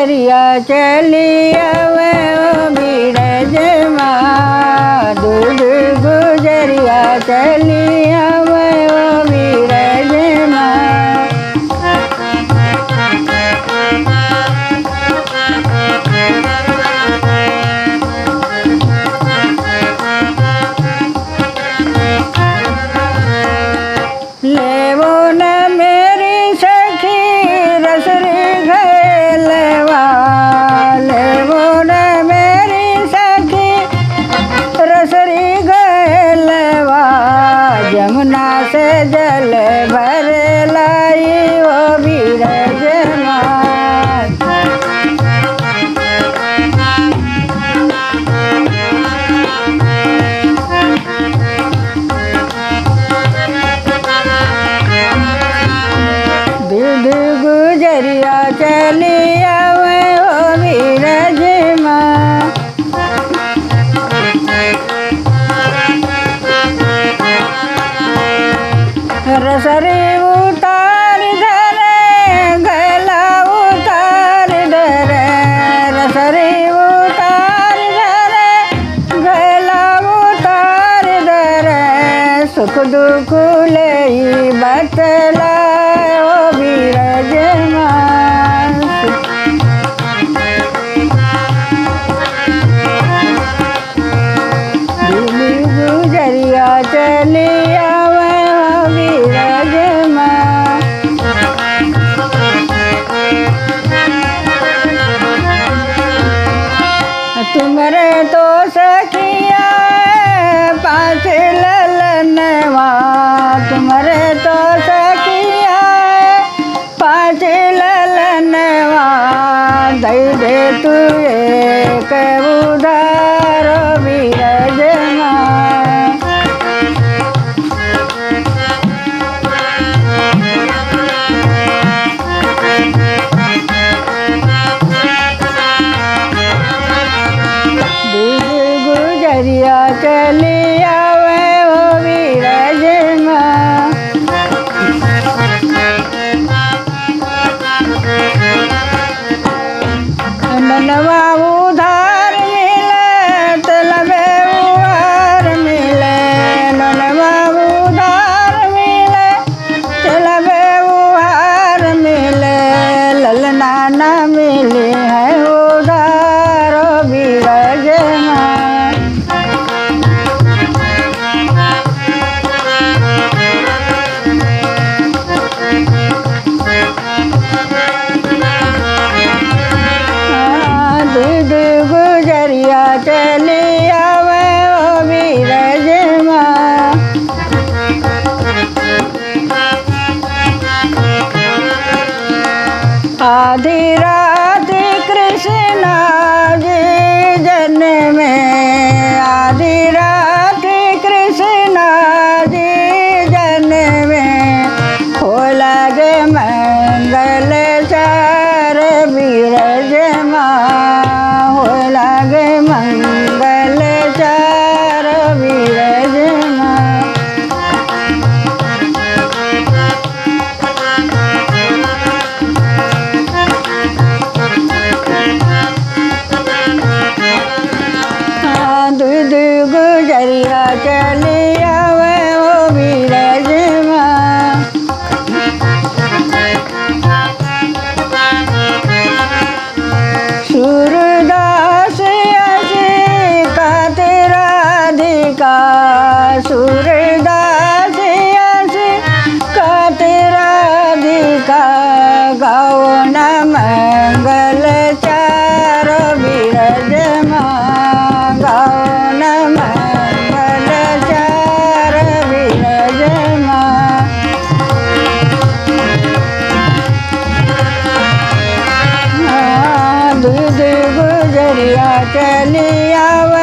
गुजरिया चली आवे ओ बीरज माँ। दूध गुजरिया चली आवे ओ बीरज माँ। लेवो न मेरी सखी रसरी घैलवा। लेवो न मेरी सखी रसरी घैलवा। जमुना से जल भर लाई ओ बीरज माँ। दूध गुजरिया चली आवे ओ बीरज माँ। रसरी उतार धरे गला उतार धरे। रसरी उतार धरे गला उतार धरे। सुख दुख लई बतला ओ बीरज माँ। दूध गुजरिया चली आवे ओ बीरज माँ। तुमरे तो सखिया पाँच ललनवा। तुमरे तो सखिया पाँच ललनवा। दई दे तू एक उधार ओ बीरज माँ। दूध गुजरिया चली आवे ओ बीरज माँ। मनवा उधार मिले तलबे उहार मिले। मनवा उधार मिले तलबे उहार मिले। ललना न मिले है उधार ओ बीरज माँ। दूध गुजरिया चली आवे ओ बीरज माँ। आधी रात कृष्णा जी जन्मे। आधी रात कृष्णा जी जन्मे। हो लगे मंगल चार बीरज माँ। हो लगे मंगल चार बीरज माँ। दूध गुजरिया चली आवे ओ बीरज माँ। सूरदास असी का तेरा अधिका। सूरदास असी का तेरा अधिका। गाओ न मंगल चार बीरज माँ। गाओ न मंगल चार बीरज माँ। दूध गुजरिया चली आवे